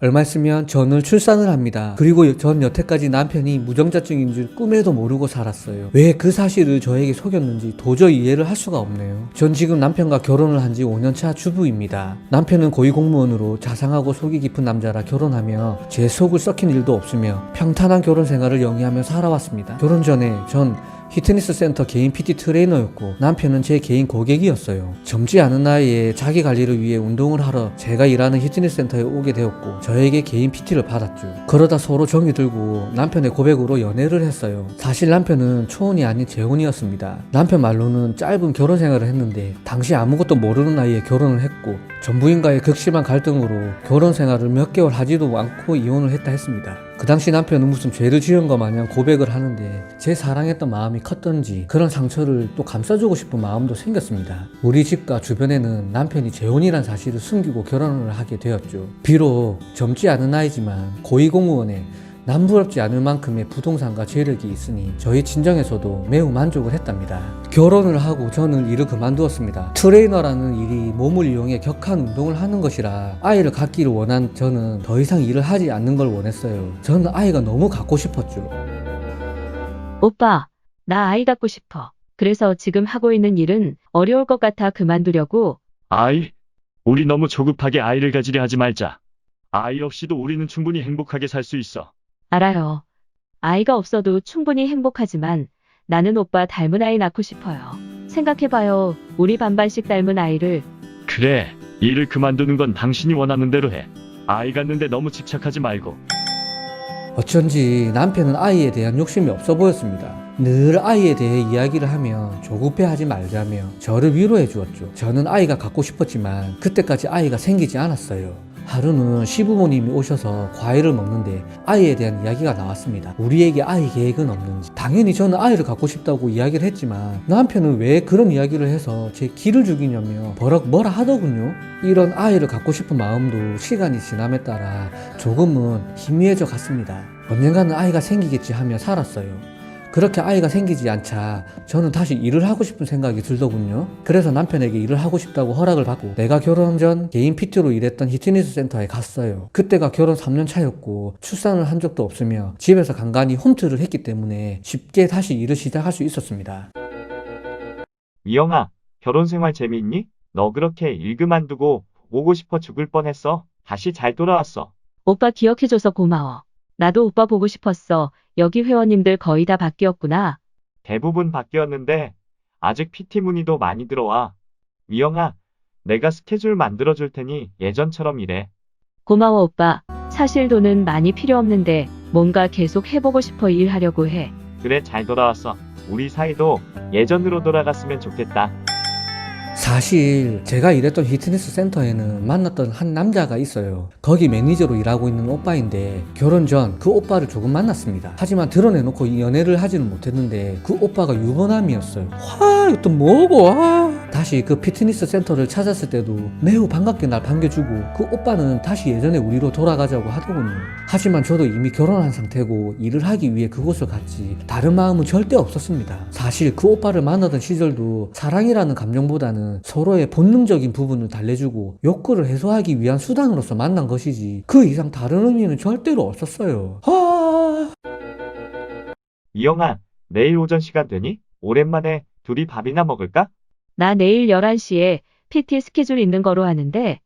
얼마 있으면 전을 출산을 합니다. 그리고 전 여태까지 남편이 무정자증인 줄 꿈에도 모르고 살았어요. 왜 그 사실을 저에게 속였는지 도저히 이해를 할 수가 없네요. 전 지금 남편과 결혼을 한 지 5년차 주부입니다. 남편은 고위공무원으로 자상하고 속이 깊은 남자라 결혼하며 제 속을 썩힌 일도 없으며 평탄한 결혼 생활을 영위하며 살아왔습니다. 결혼 전에 전 피트니스 센터 개인 PT 트레이너였고 남편은 제 개인 고객이었어요. 젊지 않은 나이에 자기 관리를 위해 운동을 하러 제가 일하는 피트니스 센터에 오게 되었고 저에게 개인 PT를 받았죠. 그러다 서로 정이 들고 남편의 고백으로 연애를 했어요. 사실 남편은 초혼이 아닌 재혼이었습니다. 남편 말로는 짧은 결혼 생활을 했는데 당시 아무것도 모르는 나이에 결혼을 했고 전 부인과의 극심한 갈등으로 결혼 생활을 몇 개월 하지도 않고 이혼을 했다 했습니다. 그 당시 남편은 무슨 죄를 지은 것 마냥 고백을 하는데 제 사랑했던 마음이 컸던지 그런 상처를 또 감싸주고 싶은 마음도 생겼습니다. 우리 집과 주변에는 남편이 재혼이란 사실을 숨기고 결혼을 하게 되었죠. 비록 젊지 않은 나이지만 고위공무원에 남부럽지 않을 만큼의 부동산과 재력이 있으니 저희 친정에서도 매우 만족을 했답니다. 결혼을 하고 저는 일을 그만두었습니다. 트레이너라는 일이 몸을 이용해 격한 운동을 하는 것이라 아이를 갖기를 원한 저는 더 이상 일을 하지 않는 걸 원했어요. 저는 아이가 너무 갖고 싶었죠. 오빠, 나 아이 갖고 싶어. 그래서 지금 하고 있는 일은 어려울 것 같아 그만두려고. 아이, 우리 너무 조급하게 아이를 가지려 하지 말자. 아이 없이도 우리는 충분히 행복하게 살 수 있어. 알아요. 아이가 없어도 충분히 행복하지만 나는 오빠 닮은 아이 낳고 싶어요. 생각해봐요. 우리 반반씩 닮은 아이를. 그래, 일을 그만두는 건 당신이 원하는 대로 해. 아이 갖는데 너무 집착하지 말고. 어쩐지 남편은 아이에 대한 욕심이 없어 보였습니다. 늘 아이에 대해 이야기를 하며 조급해하지 말자며 저를 위로해 주었죠. 저는 아이가 갖고 싶었지만 그때까지 아이가 생기지 않았어요. 하루는 시부모님이 오셔서 과일을 먹는데 아이에 대한 이야기가 나왔습니다. 우리에게 아이 계획은 없는지. 당연히 저는 아이를 갖고 싶다고 이야기를 했지만 남편은 왜 그런 이야기를 해서 제 기를 죽이냐며 버럭 뭐라 하더군요. 이런 아이를 갖고 싶은 마음도 시간이 지남에 따라 조금은 희미해져 갔습니다. 언젠가는 아이가 생기겠지 하며 살았어요. 그렇게 아이가 생기지 않자 저는 다시 일을 하고 싶은 생각이 들더군요. 그래서 남편에게 일을 하고 싶다고 허락을 받고 내가 결혼 전 개인 PT로 일했던 피트니스 센터에 갔어요. 그때가 결혼 3년 차였고 출산을 한 적도 없으며 집에서 간간히 홈트를 했기 때문에 쉽게 다시 일을 시작할 수 있었습니다. 미영아, 결혼 생활 재미있니? 너 그렇게 일 그만두고 오고 싶어 죽을 뻔했어. 다시 잘 돌아왔어. 오빠 기억해줘서 고마워. 나도 오빠 보고 싶었어. 여기 회원님들 거의 다 바뀌었구나. 대부분 바뀌었는데 아직 PT 문의도 많이 들어와. 미영아, 내가 스케줄 만들어줄 테니 예전처럼 일해. 고마워 오빠. 사실 돈은 많이 필요 없는데 뭔가 계속 해보고 싶어 일하려고 해. 그래, 잘 돌아왔어. 우리 사이도 예전으로 돌아갔으면 좋겠다. 사실 제가 일했던 피트니스 센터에는 만났던 한 남자가 있어요. 거기 매니저로 일하고 있는 오빠인데 결혼 전 그 오빠를 조금 만났습니다. 하지만 드러내놓고 연애를 하지는 못했는데 그 오빠가 유부남이었어요. 이것도 뭐고 다시 그 피트니스 센터를 찾았을 때도 매우 반갑게 날 반겨주고 그 오빠는 다시 예전에 우리로 돌아가자고 하더군요. 하지만 저도 이미 결혼한 상태고 일을 하기 위해 그곳을 갔지 다른 마음은 절대 없었습니다. 사실 그 오빠를 만나던 시절도 사랑이라는 감정보다는 서로의 본능적인 부분을 달래주고 욕구를 해소하기 위한 수단으로서 만난 것이지 그 이상 다른 의미는 절대로 없었어요. 미영아, 내일 오전 시간 되니? 오랜만에 둘이 밥이나 먹을까? 나 내일 11시에 PT 스케줄 있는 거로 하는데.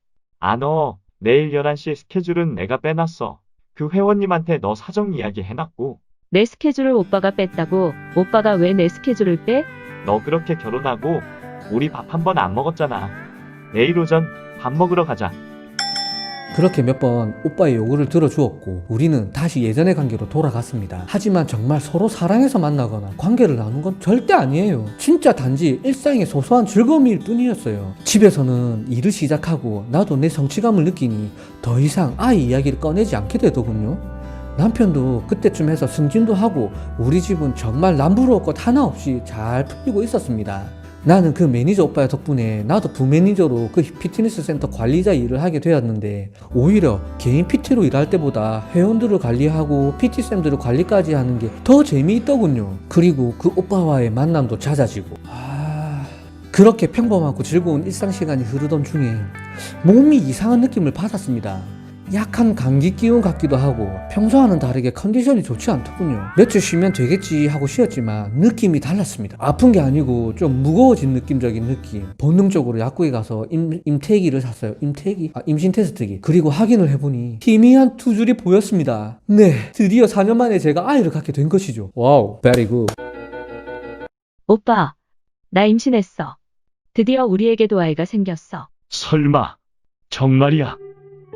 너 내일 11시 스케줄은 내가 빼놨어. 그 회원님한테 너 사정 이야기 해놨고. 내 스케줄을 오빠가 뺐다고? 오빠가 왜 내 스케줄을 빼? 너 그렇게 결혼하고 우리 밥 한 번 안 먹었잖아. 내일 오전 밥 먹으러 가자. 그렇게 몇 번 오빠의 요구를 들어주었고 우리는 다시 예전의 관계로 돌아갔습니다. 하지만 정말 서로 사랑해서 만나거나 관계를 나눈 건 절대 아니에요. 진짜 단지 일상의 소소한 즐거움일 뿐이었어요. 집에서는 일을 시작하고 나도 내 성취감을 느끼니 더 이상 아이 이야기를 꺼내지 않게 되더군요. 남편도 그때쯤 해서 승진도 하고 우리 집은 정말 남부러울 것 하나 없이 잘 풀리고 있었습니다. 나는 그 매니저 오빠의 덕분에 나도 부매니저로 그 피트니스 센터 관리자 일을 하게 되었는데 오히려 개인 PT로 일할 때보다 회원들을 관리하고 PT쌤들을 관리까지 하는 게 더 재미있더군요. 그리고 그 오빠와의 만남도 잦아지고 그렇게 평범하고 즐거운 일상 시간이 흐르던 중에 몸이 이상한 느낌을 받았습니다. 약한 감기 기운 같기도 하고 평소와는 다르게 컨디션이 좋지 않더군요. 며칠 쉬면 되겠지 하고 쉬었지만 느낌이 달랐습니다. 아픈 게 아니고 좀 무거워진 느낌적인 느낌. 본능적으로 약국에 가서 임태기를 샀어요. 임신 테스트기. 그리고 확인을 해보니 희미한 두 줄이 보였습니다. 네, 드디어 4년 만에 제가 아이를 갖게 된 것이죠. 와우, very good. 오빠, 나 임신했어. 드디어 우리에게도 아이가 생겼어. 설마 정말이야?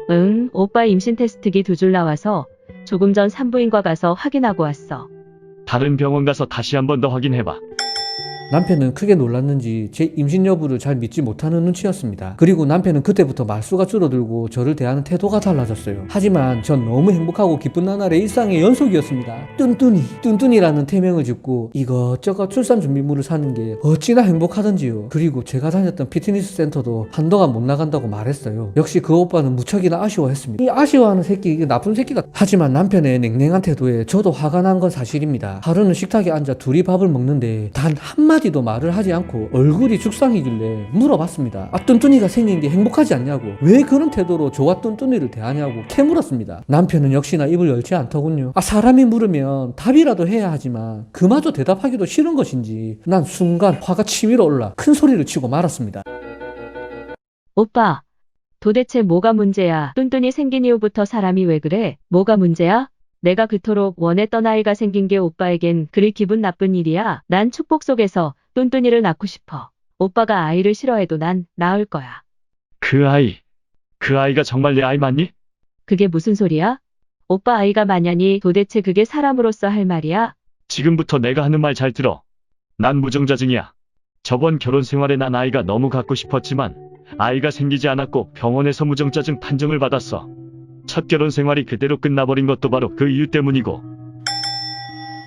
응, 오빠 임신 테스트기 2줄 나와서 조금 전 산부인과 가서 확인하고 왔어. 다른 병원 가서 다시 한 번 더 확인해봐. 남편은 크게 놀랐는지 제 임신 여부를 잘 믿지 못하는 눈치였습니다. 그리고 남편은 그때부터 말수가 줄어들고 저를 대하는 태도가 달라졌어요. 하지만 전 너무 행복하고 기쁜 나날의 일상의 연속이었습니다. 뚠뚠이라는 태명을 짓고 이것저것 출산 준비물을 사는 게 어찌나 행복하던지요. 그리고 제가 다녔던 피트니스 센터도 한동안 못 나간다고 말했어요. 역시 그 오빠는 무척이나 아쉬워했습니다. 이 아쉬워하는 새끼, 이게 나쁜 새끼다. 하지만 남편의 냉랭한 태도에 저도 화가 난 건 사실입니다. 하루는 식탁에 앉아 둘이 밥을 먹는데 단 한마디도 말을 하지 않고 얼굴이 죽상이길래 물어봤습니다. 뚠뚠이가 생긴 게 행복하지 않냐고, 왜 그런 태도로 저와 뚠뚠이를 대하냐고 캐물었습니다. 남편은 역시나 입을 열지 않더군요. 사람이 물으면 답이라도 해야 하지만 그마저 대답하기도 싫은 것인지 난 순간 화가 치밀어 올라 큰 소리를 치고 말았습니다. 오빠, 도대체 뭐가 문제야? 뚠뚠이 생긴 이후부터 사람이 왜 그래? 뭐가 문제야? 내가 그토록 원했던 아이가 생긴 게 오빠에겐 그리 기분 나쁜 일이야. 난 축복 속에서 뚠뚠이를 낳고 싶어. 오빠가 아이를 싫어해도 난 낳을 거야. 그 아이가 정말 내 아이 맞니? 그게 무슨 소리야? 오빠 아이가 마냐니 도대체 그게 사람으로서 할 말이야? 지금부터 내가 하는 말 잘 들어. 난 무정자증이야. 저번 결혼 생활에 난 아이가 너무 갖고 싶었지만 아이가 생기지 않았고 병원에서 무정자증 판정을 받았어. 첫 결혼 생활이 그대로 끝나버린 것도 바로 그 이유 때문이고.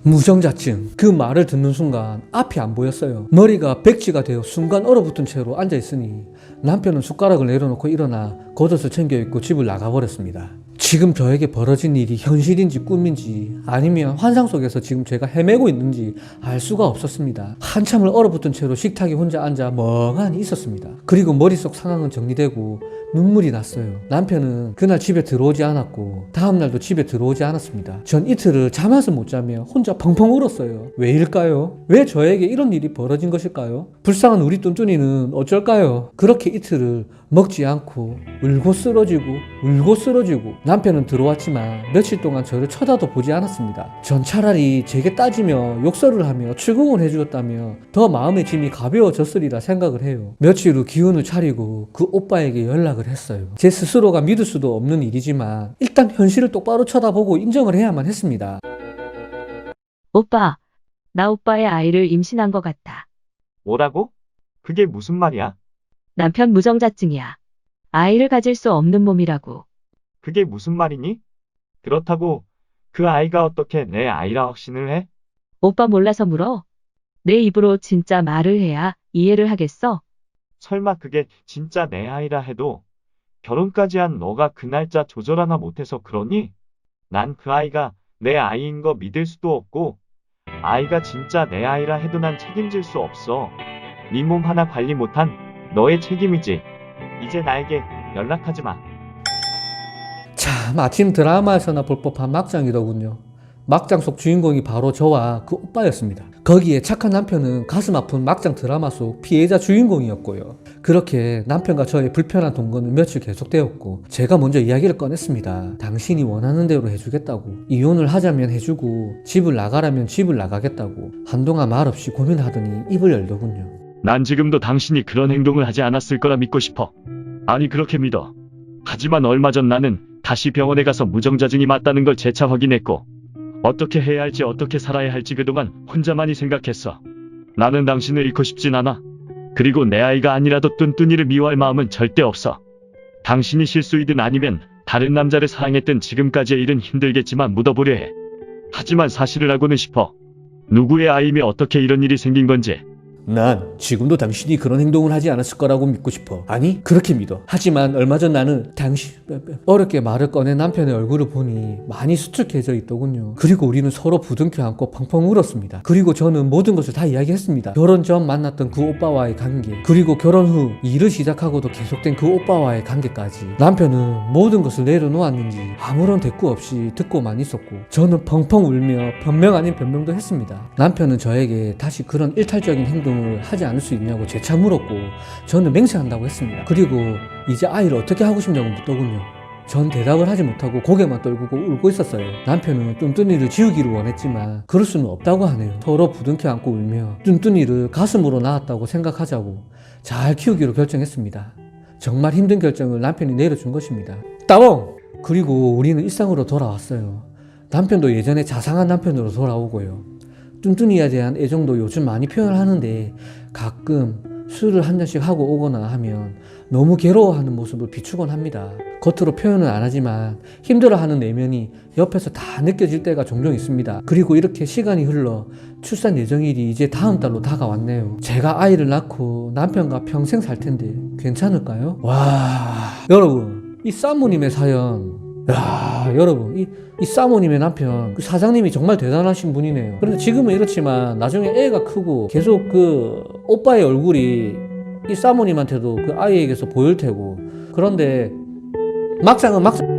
무정자증. 그 말을 듣는 순간 앞이 안 보였어요. 머리가 백지가 되어 순간 얼어붙은 채로 앉아있으니 남편은 숟가락을 내려놓고 일어나 겉옷을 챙겨입고 집을 나가버렸습니다. 지금 저에게 벌어진 일이 현실인지 꿈인지 아니면 환상 속에서 지금 제가 헤매고 있는지 알 수가 없었습니다. 한참을 얼어붙은 채로 식탁에 혼자 앉아 멍하니 있었습니다. 그리고 머릿속 상황은 정리되고 눈물이 났어요. 남편은 그날 집에 들어오지 않았고 다음날도 집에 들어오지 않았습니다. 전 이틀을 잠을 못 자며 혼자 펑펑 울었어요. 왜일까요? 왜 저에게 이런 일이 벌어진 것일까요? 불쌍한 우리 뚠뚠이는 어쩔까요? 그렇게 이틀을 먹지 않고 울고 쓰러지고 남편은 들어왔지만 며칠 동안 저를 쳐다도 보지 않았습니다. 전 차라리 제게 따지며 욕설을 하며 출국을 해주었다며 더 마음의 짐이 가벼워졌으리라 생각을 해요. 며칠 후 기운을 차리고 그 오빠에게 연락을 했어요. 제 스스로가 믿을 수도 없는 일이지만 일단 현실을 똑바로 쳐다보고 인정을 해야만 했습니다. 오빠, 나 오빠의 아이를 임신한 것 같아. 뭐라고? 그게 무슨 말이야? 남편 무정자증이야. 아이를 가질 수 없는 몸이라고. 그게 무슨 말이니? 그렇다고 그 아이가 어떻게 내 아이라 확신을 해? 오빠 몰라서 물어? 내 입으로 진짜 말을 해야 이해를 하겠어? 설마 그게 진짜 내 아이라 해도 결혼까지 한 너가 그 날짜 조절 하나 못해서 그러니? 난 그 아이가 내 아이인 거 믿을 수도 없고 아이가 진짜 내 아이라 해도 난 책임질 수 없어. 네 몸 하나 관리 못한 너의 책임이지. 이제 나에게 연락하지 마. 참, 아침 드라마에서나 볼 법한 막장이더군요. 막장 속 주인공이 바로 저와 그 오빠였습니다. 거기에 착한 남편은 가슴 아픈 막장 드라마 속 피해자 주인공이었고요. 그렇게 남편과 저의 불편한 동거는 며칠 계속되었고 제가 먼저 이야기를 꺼냈습니다. 당신이 원하는 대로 해주겠다고. 이혼을 하자면 해주고 집을 나가라면 집을 나가겠다고. 한동안 말없이 고민하더니 입을 열더군요. 난 지금도 당신이 그런 행동을 하지 않았을 거라 믿고 싶어. 아니 그렇게 믿어. 하지만 얼마 전 나는 다시 병원에 가서 무정자증이 맞다는 걸 재차 확인했고 어떻게 해야 할지 어떻게 살아야 할지 그동안 혼자만이 생각했어. 나는 당신을 잃고 싶진 않아. 그리고 내 아이가 아니라도 뚠뚠이를 미워할 마음은 절대 없어. 당신이 실수이든 아니면 다른 남자를 사랑했든 지금까지의 일은 힘들겠지만 묻어보려 해. 하지만 사실을 알고는 싶어. 누구의 아이며 어떻게 이런 일이 생긴 건지. 난 지금도 당신이 그런 행동을 하지 않았을 거라고 믿고 싶어. 아니, 그렇게 믿어. 하지만 얼마 전 나는 어렵게 말을 꺼낸 남편의 얼굴을 보니 많이 수축해져 있더군요. 그리고 우리는 서로 부둥켜 안고 펑펑 울었습니다. 그리고 저는 모든 것을 다 이야기했습니다. 결혼 전 만났던 그 오빠와의 관계, 그리고 결혼 후 일을 시작하고도 계속된 그 오빠와의 관계까지. 남편은 모든 것을 내려놓았는지 아무런 대꾸 없이 듣고만 있었고, 저는 펑펑 울며 변명 아닌 변명도 했습니다. 남편은 저에게 다시 그런 일탈적인 행동을 하지 않을 수 있냐고 재차 물었고, 저는 맹세한다고 했습니다. 그리고 이제 아이를 어떻게 하고 싶냐고 묻더군요. 전 대답을 하지 못하고 고개만 떨구고 울고 있었어요. 남편은 뚠뚠이를 지우기를 원했지만 그럴 수는 없다고 하네요. 서로 부둥켜 안고 울며 뚠뚠이를 가슴으로 낳았다고 생각하자고 잘 키우기로 결정했습니다. 정말 힘든 결정을 남편이 내려준 것입니다. 따봉! 그리고 우리는 일상으로 돌아왔어요. 남편도 예전에 자상한 남편으로 돌아오고요. 뚠뚠이에 대한 애정도 요즘 많이 표현하는데 가끔 술을 한 잔씩 하고 오거나 하면 너무 괴로워하는 모습을 비추곤 합니다. 겉으로 표현은 안 하지만 힘들어하는 내면이 옆에서 다 느껴질 때가 종종 있습니다. 그리고 이렇게 시간이 흘러 출산 예정일이 이제 다음 달로 다가왔네요. 제가 아이를 낳고 남편과 평생 살 텐데 괜찮을까요? 와, 여러분, 이 사모님의 사연, 야, 여러분, 이 사모님의 남편, 그 사장님이 정말 대단하신 분이네요. 그런데 지금은 이렇지만 나중에 애가 크고 계속 그 오빠의 얼굴이 이 사모님한테도 그 아이에게서 보일 테고, 그런데 막상은 막상